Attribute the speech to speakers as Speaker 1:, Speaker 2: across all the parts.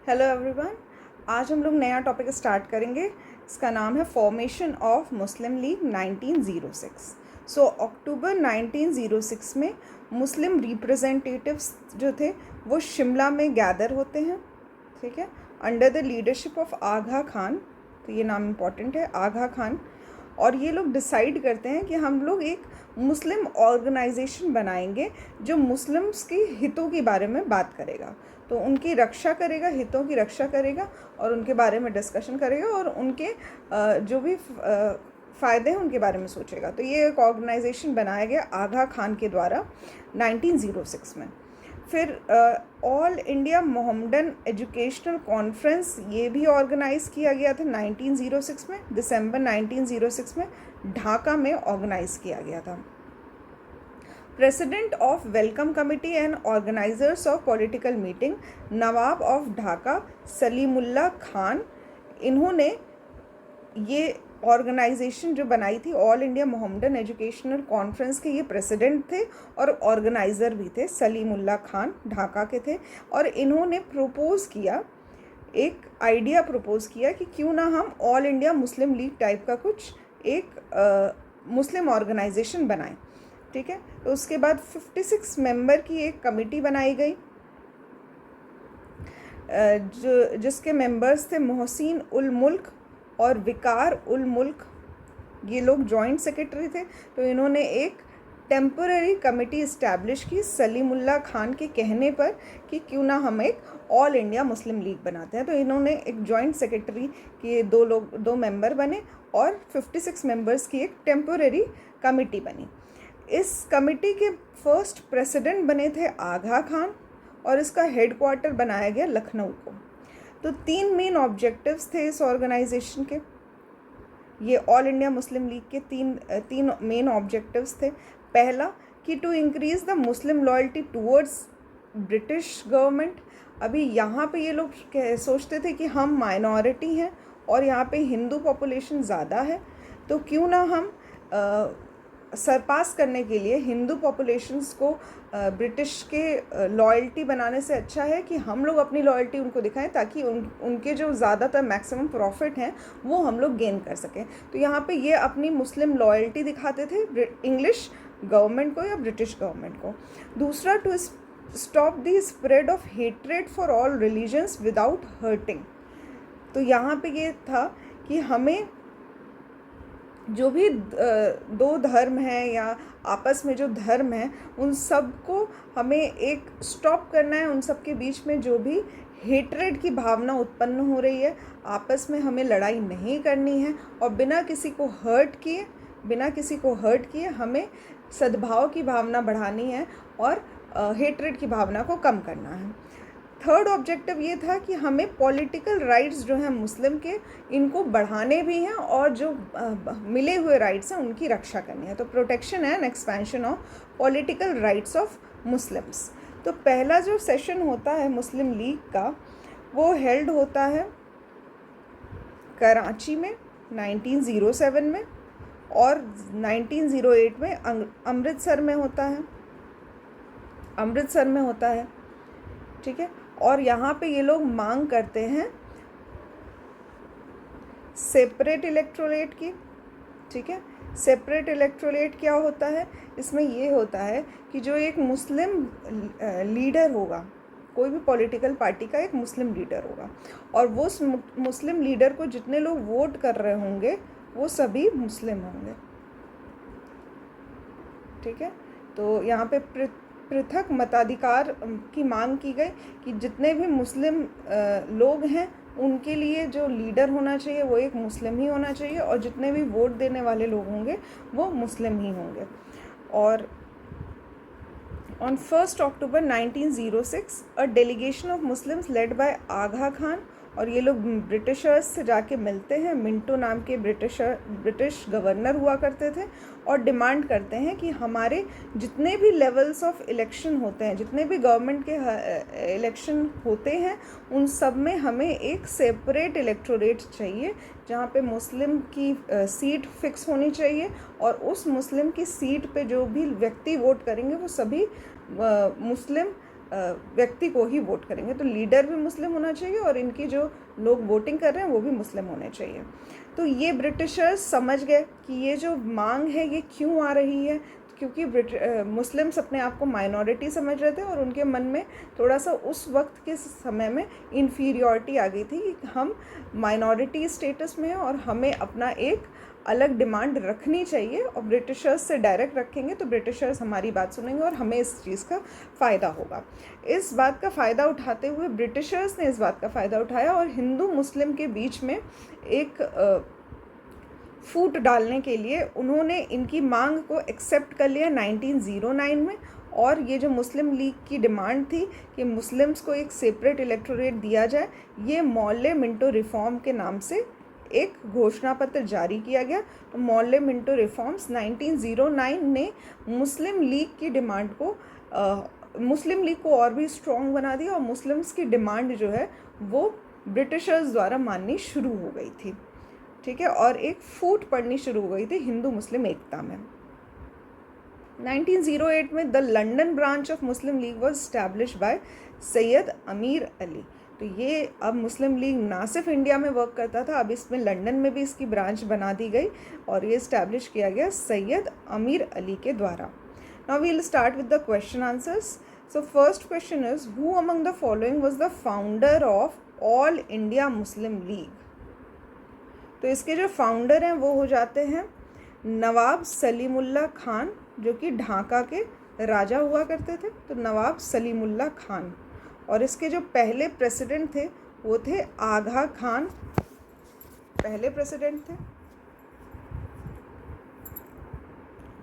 Speaker 1: Hello everyone. आज हम लोग नया टॉपिक स्टार्ट करेंगे। इसका नाम है फॉर्मेशन ऑफ मुस्लिम लीग 1906। सो अक्टूबर 1906 में मुस्लिम रिप्रेजेंटेटिव्स जो थे वो शिमला में गैदर होते हैं, ठीक है, अंडर द लीडरशिप ऑफ आगा खान। तो ये नाम इम्पॉर्टेंट है, आगा खान। और ये लोग डिसाइड करते हैं कि हम लोग एक मुस्लिम ऑर्गेनाइजेशन बनाएंगे जो मुस्लिम्स की हितों के बारे में बात करेगा, तो उनकी रक्षा करेगा, हितों की रक्षा करेगा और उनके बारे में डिस्कशन करेगा और उनके जो भी फ़ायदे हैं उनके बारे में सोचेगा। तो ये एक ऑर्गेनाइजेशन बनाया गया आगा खान के द्वारा 1906 में। फिर all India Mohammedan educational conference ये भी ऑर्गेनाइज़ किया गया था 1906 में, दिसंबर 1906 में ढाका में ऑर्गेनाइज़ किया गया था। President of welcome committee and organisers of political meeting Nawab of Dhaka Salimullah Khan, इन्होंने ये ऑर्गेनाइजेशन जो बनाई थी, all India Mohammedan educational conference के ये प्रेसिडेंट थे और ऑर्गेनाइज़र भी थे। सलीमुल्लाह खान ढाका के थे और इन्होंने प्रपोज़ किया, एक आइडिया प्रपोज़ किया कि क्यों ना हम all India Muslim league type का कुछ एक मुस्लिम ऑर्गेनाइजेशन बनाएं, ठीक है। तो उसके बाद 56 मेंबर की एक कमेटी बनाई गई जिसके मेंबर्स थे मोहसिन उल मुल्क और विकार उल मुल्क, ये लोग जॉइंट सेक्रेटरी थे। तो इन्होंने एक टेम्पररी कमेटी इस्टेब्लिश की सलीमुल्लाह खान के कहने पर कि क्यों ना हम एक ऑल इंडिया मुस्लिम लीग बनाते हैं। तो इन्होंने एक जॉइंट सेक्रेटरी के दो मेंबर बने और 56 मेंबर्स की एक टेम्पररी कमेटी बनी। इस कमेटी के फर्स्ट प्रेसिडेंट बने थे आगा खान और इसका हेडक्वार्टर बनाया गया लखनऊ को। तो 3 मेन ऑब्जेक्टिव्स थे इस ऑर्गेनाइजेशन के। ये ऑल इंडिया मुस्लिम लीग के तीन मेन ऑब्जेक्टिव्स थे। पहला कि to increase the Muslim loyalty towards British government. अभी यहाँ पे ये लोग सोचते थे कि हम माइनॉरिटी हैं और यहाँ पे हिंदू पॉपुलेशन ज़्यादा है, तो क्यों ना हम सरपास करने के लिए हिंदू पॉपुलेशंस को ब्रिटिश के लॉयल्टी बनाने से अच्छा है कि हम लोग अपनी लॉयल्टी उनको दिखाएं ताकि उनके जो ज़्यादातर मैक्सिमम प्रॉफिट हैं वो हम लोग गेन कर सकें। तो यहाँ पे ये अपनी मुस्लिम लॉयल्टी दिखाते थे इंग्लिश गवर्नमेंट को या ब्रिटिश गवर्नमेंट को। दूसरा, to stop the spread of hatred for all religions without hurting. तो यहाँ पे ये था कि हमें जो भी दो धर्म हैं या आपस में जो धर्म हैं उन सब को हमें एक स्टॉप करना है। उन सब के बीच में जो भी हेट्रेड की भावना उत्पन्न हो रही है, आपस में हमें लड़ाई नहीं करनी है और बिना किसी को हर्ट किए हमें सद्भाव की भावना बढ़ानी है और हेट्रेड की भावना को कम करना है। थर्ड ऑब्जेक्टिव ये था कि हमें पॉलिटिकल राइट्स जो हैं मुस्लिम के, इनको बढ़ाने भी हैं और जो मिले हुए राइट्स हैं उनकी रक्षा करनी है। तो protection and expansion of political rights of Muslims. तो पहला जो सेशन होता है मुस्लिम लीग का वो हेल्ड होता है कराची में 1907 में और 1908 में अमृतसर में होता है, ठीक है। और यहाँ पे ये लोग मांग करते हैं सेपरेट इलेक्टोरेट की, ठीक है। सेपरेट इलेक्टोरेट क्या होता है? इसमें ये होता है कि जो एक मुस्लिम लीडर होगा, कोई भी पॉलिटिकल पार्टी का एक मुस्लिम लीडर होगा और वो मुस्लिम लीडर को जितने लोग वोट कर रहे होंगे वो सभी मुस्लिम होंगे, ठीक है। तो यहाँ पे पृथक मताधिकार की मांग की गई कि जितने भी मुस्लिम लोग हैं उनके लिए जो लीडर होना चाहिए वो एक मुस्लिम ही होना चाहिए और जितने भी वोट देने वाले लोग होंगे वो मुस्लिम ही होंगे। और on 1 October 1906 a delegation of Muslims led by Aga Khan, और ये लोग ब्रिटिशर्स से जाके मिलते हैं। मिंटो नाम के ब्रिटिश गवर्नर हुआ करते थे और डिमांड करते हैं कि हमारे जितने भी लेवल्स ऑफ इलेक्शन होते हैं, जितने भी गवर्नमेंट के इलेक्शन होते हैं, उन सब में हमें एक सेपरेट इलेक्टोरेट चाहिए जहाँ पे मुस्लिम की सीट फिक्स होनी चाहिए और उस मुस्लिम की सीट पे जो भी व्यक्ति वोट करेंगे वो सभी मुस्लिम व्यक्ति को ही वोट करेंगे। तो लीडर भी मुस्लिम होना चाहिए और इनकी जो लोग वोटिंग कर रहे हैं वो भी मुस्लिम होने चाहिए। तो ये ब्रिटिशर्स समझ गए कि ये जो मांग है ये क्यों आ रही है, क्योंकि मुस्लिम्स अपने आप को माइनॉरिटी समझ रहे थे और उनके मन में थोड़ा सा उस वक्त के समय में इन्फीरियॉरिटी आ गई थी कि हम माइनॉरिटी स्टेटस में हैं और हमें अपना एक अलग डिमांड रखनी चाहिए, और ब्रिटिशर्स से डायरेक्ट रखेंगे तो ब्रिटिशर्स हमारी बात सुनेंगे और हमें इस चीज़ का फ़ायदा होगा। इस बात का फ़ायदा उठाते हुए ब्रिटिशर्स ने इस बात का फ़ायदा उठाया और हिंदू मुस्लिम के बीच में एक फूट डालने के लिए उन्होंने इनकी मांग को एक्सेप्ट कर लिया 1909 में। और ये जो मुस्लिम लीग की डिमांड थी कि मुस्लिम्स को एक सेपरेट इलेक्टोरेट दिया जाए, ये मोर्ले मिंटो रिफॉर्म के नाम से एक घोषणा पत्र जारी किया गया। तो मोर्ले मिंटो रिफॉर्म्स 1909 ने मुस्लिम लीग की डिमांड को मुस्लिम लीग को और भी स्ट्रॉन्ग बना दिया और मुस्लिम्स की डिमांड जो है वो ब्रिटिशर्स द्वारा माननी शुरू हो गई थी, ठीक है, और एक फूट पड़नी शुरू हो गई थी हिंदू मुस्लिम एकता में। 1908 में the London branch of Muslim league was establish by Syed अमीर अली। तो ये अब मुस्लिम लीग ना सिर्फ इंडिया में वर्क करता था, अब इसमें लंदन में भी इसकी ब्रांच बना दी गई और ये इस्टेब्लिश किया गया सैयद अमीर अली के द्वारा। Now we will start with the question answers. So first question is, who among the following was the founder of all India Muslim league? तो इसके जो फाउंडर हैं वो हो जाते हैं नवाब सलीमुल्लाह खान, जो कि ढाका के राजा हुआ करते थे। तो नवाब सलीमुल्लाह खान। और इसके जो पहले प्रेसिडेंट थे वो थे आगा खान, पहले प्रेसिडेंट थे।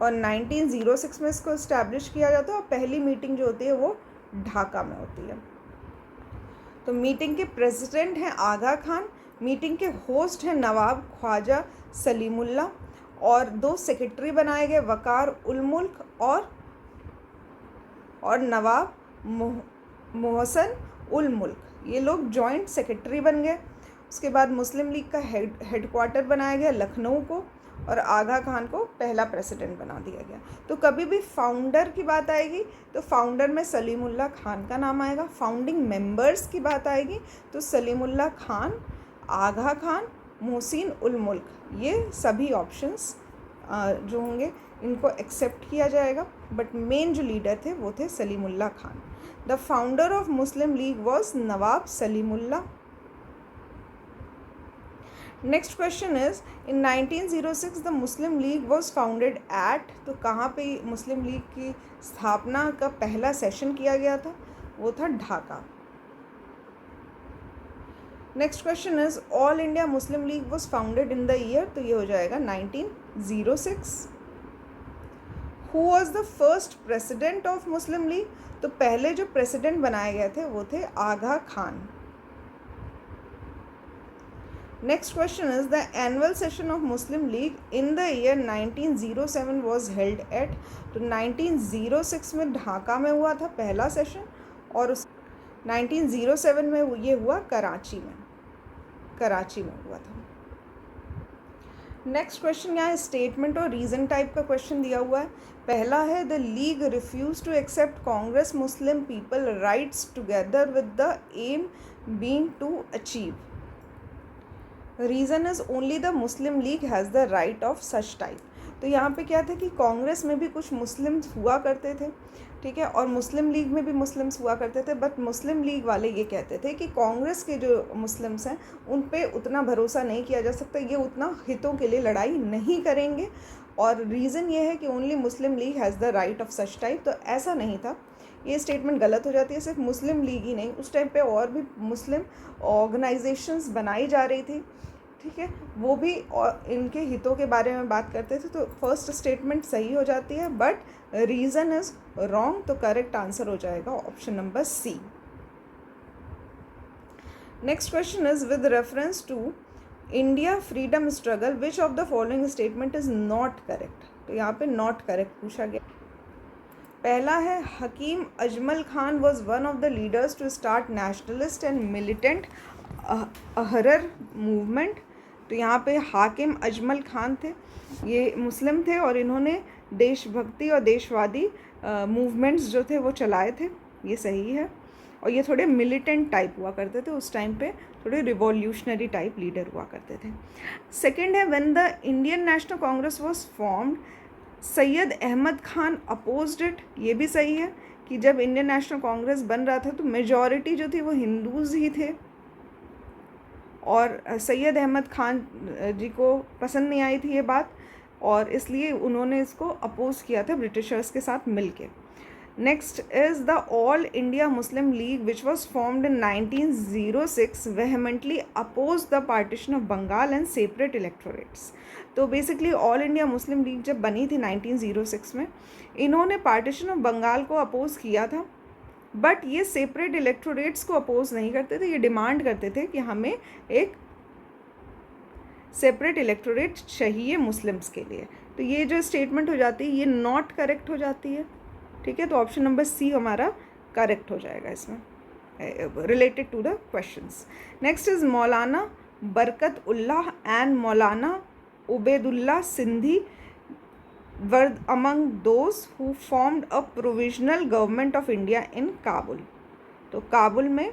Speaker 1: और 1906 में इसको इस्टेब्लिश किया जाता है और पहली मीटिंग जो होती है वो ढाका में होती है। तो मीटिंग के प्रेसिडेंट हैं आगा खान, मीटिंग के होस्ट हैं नवाब ख्वाजा सलीमुल्लाह, और 2 सेक्रेटरी बनाए गए वकार उल मुल्क और नवाब मोहसन उल मुल्क। ये लोग जॉइंट सेक्रेटरी बन गए। उसके बाद मुस्लिम लीग का हेडक्वार्टर बनाया गया लखनऊ को और आगा खान को पहला प्रेसिडेंट बना दिया गया। तो कभी भी फाउंडर की बात आएगी तो फाउंडर में सलीमुल्लाह खान का नाम आएगा। फाउंडिंग मेंबर्स की बात आएगी तो सलीमुल्लाह खान, आगा खान, मोहसिन उल मुल्क, ये सभी ऑप्शंस जो होंगे इनको एक्सेप्ट किया जाएगा। बट मेन जो लीडर थे वो थे Salimullah Khan. The founder of Muslim league was Nawab Salimullah. Next question is, in 1906 the Muslim league was founded at. तो कहाँ पे मुस्लिम लीग की स्थापना का पहला सेशन किया गया था? वो था Dhaka. Next question is, all India Muslim league was founded in the year. तो ये हो जाएगा 1906। Who was the first president of Muslim league? तो पहले जो प्रेसिडेंट बनाए गए थे वो थे Aga Khan. Next question is, the annual session of Muslim League in the year 1907 was held at. तो 1906 में ढाका में हुआ था पहला सेशन और उस 1907 में ये हुआ कराची में हुआ था। नेक्स्ट क्वेश्चन यहाँ स्टेटमेंट और रीज़न टाइप का क्वेश्चन दिया हुआ है। पहला है, the league refuse to accept Congress Muslim people rights together with the aim being to achieve. Reason is only the Muslim league has the right of such type. तो यहाँ पे क्या था कि कांग्रेस में भी कुछ मुस्लिम्स हुआ करते थे, ठीक है, और मुस्लिम लीग में भी मुस्लिम्स हुआ करते थे। बट मुस्लिम लीग वाले ये कहते थे कि कांग्रेस के जो मुस्लिम्स हैं उन पे उतना भरोसा नहीं किया जा सकता, ये उतना हितों के लिए लड़ाई नहीं करेंगे। और रीज़न ये है कि only Muslim league has the right of such type. तो ऐसा नहीं था, ये स्टेटमेंट गलत हो जाती है। सिर्फ मुस्लिम लीग ही नहीं, उस टाइम पे और भी मुस्लिम ऑर्गेनाइजेशंस बनाई जा रही थी, ठीक है, वो भी और इनके हितों के बारे में बात करते थे। तो फर्स्ट स्टेटमेंट सही हो जाती है बट रीज़न इज रॉन्ग। तो करेक्ट आंसर हो जाएगा option number C. Next question is, with reference to India freedom struggle which of the following statement is not correct. तो यहाँ पे नॉट करेक्ट पूछा गया। पहला है, Hakim Ajmal Khan was one of the leaders to start nationalist and militant Ahrar movement. तो यहाँ पे हाकिम अजमल खान थे, ये मुस्लिम थे और इन्होंने देशभक्ति और देशवादी मूवमेंट्स जो थे वो चलाए थे। ये सही है। और ये थोड़े मिलिटेंट टाइप हुआ करते थे उस टाइम पे, थोड़े रिवॉल्यूशनरी टाइप लीडर हुआ करते थे। सेकेंड है when the Indian national Congress was formed Syed Ahmad Khan opposed it, ये भी सही है कि जब इंडियन नेशनल कांग्रेस बन रहा था तो मेजॉरिटी जो थी वो हिंदूज़ ही थे और सैयद अहमद खान जी को पसंद नहीं आई थी ये बात और इसलिए उन्होंने इसको अपोज किया था ब्रिटिशर्स के साथ मिलके। Next is the all India Muslim League which was formed in 1906 vehemently oppose the partition of Bengal and separate electorates. तो basically all India Muslim League जब बनी थी 1906 में, इन्होंने पार्टीशन ऑफ बंगाल को अपोज किया था, बट ये सेपरेट इलेक्टोरेट्स को अपोज नहीं करते थे, ये डिमांड करते थे कि हमें एक सेपरेट इलेक्टोरेट चाहिए मुस्लिम्स के लिए। तो ये जो स्टेटमेंट हो जाती है ये नॉट करेक्ट हो जाती है, ठीक है। तो ऑप्शन नंबर सी हमारा करेक्ट हो जाएगा इसमें, related to the questions. Next is Maulana Barkat Ullah and Maulana Ubaidullah Sindhi were among those who formed a provisional government of India in Kabul। तो काबुल में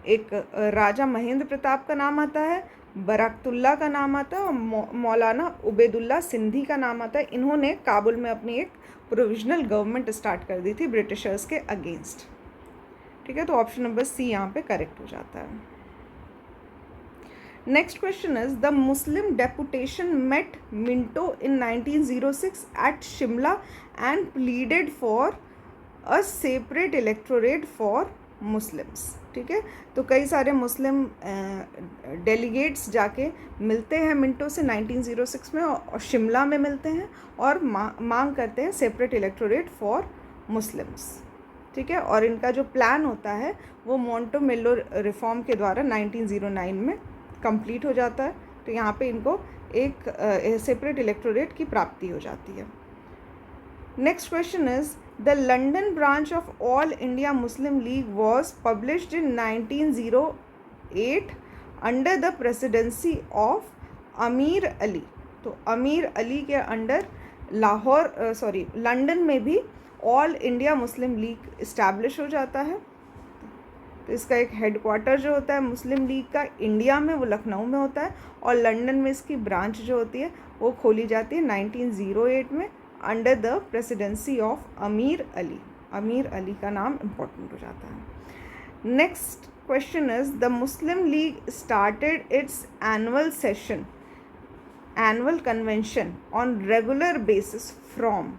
Speaker 1: एक राजा महेंद्र प्रताप का नाम आता है, बरकतुल्लाह का नाम आता है और मौलाना उबैदुल्लाह सिंधी का नाम आता है। इन्होंने काबुल में अपनी एक प्रोविजनल गवर्नमेंट स्टार्ट कर दी थी ब्रिटिशर्स के अगेंस्ट, ठीक है। तो ऑप्शन नंबर सी यहाँ पे करेक्ट हो जाता है। Next question is the Muslim deputation met Minto in 1906 at Shimla and pleaded for a separate electorate for Muslims, ठीक है। तो कई सारे मुस्लिम डेलीगेट्स जाके मिलते हैं मिंटो से 1906 में और शिमला में मिलते हैं और मांग करते हैं सेपरेट इलेक्टोरेट फॉर मुस्लिम्स, ठीक है। और इनका जो प्लान होता है वो मोंटो मेलो रिफॉर्म के द्वारा 1909 में कंप्लीट हो जाता है। तो यहाँ पे इनको एक सेपरेट इलेक्टोरेट की प्राप्ति हो जाती है। Next question is the London branch of all India Muslim league was published in 1908 under the presidency of अमीर अली। तो अमीर अली के अंडर लंदन में भी all India Muslim league establish हो जाता है। तो इसका एक हेडक्वार्टर जो होता है मुस्लिम लीग का इंडिया में वो लखनऊ में होता है और लंदन में इसकी ब्रांच जो होती है वो खोली जाती है 1908 में अंडर द प्रेसिडेंसी ऑफ अमीर अली। अमीर अली का नाम इम्पोर्टेंट हो जाता है। Next question is the Muslim league started it's annual convention on regular basis from.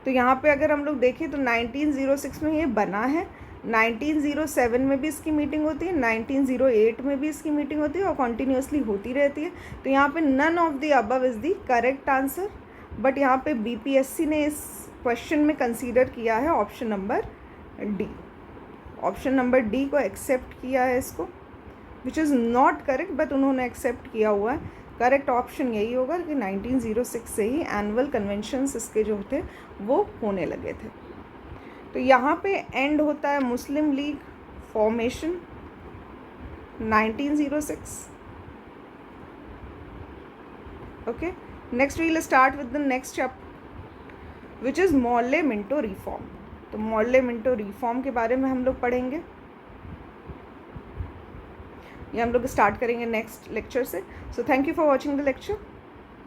Speaker 1: तो यहाँ पे अगर हम लोग देखें तो 1906 में ये बना है, 1907 में भी इसकी मीटिंग होती है, 1908 में भी इसकी मीटिंग होती है और कॉन्टीन्यूसली होती रहती है। तो यहाँ पे none of the above is the correct answer, but यहाँ पे बीपीएससी ने इस क्वेश्चन में कंसीडर किया है option number D. Option number D को एक्सेप्ट किया है इसको, which is not correct, but उन्होंने एक्सेप्ट किया हुआ है। करेक्ट ऑप्शन यही होगा कि 1906 से ही एनुअल कन्वेंशंस इसके जो थे वो होने लगे थे। तो यहाँ पे एंड होता है Muslim League formation 1906। Okay, next we will start with the next chapter which is Morley Minto reform. तो मोर्ले मिंटो रिफॉर्म के बारे में हम लोग पढ़ेंगे, ये हम लोग स्टार्ट करेंगे नेक्स्ट लेक्चर से। So thank you for watching the lecture.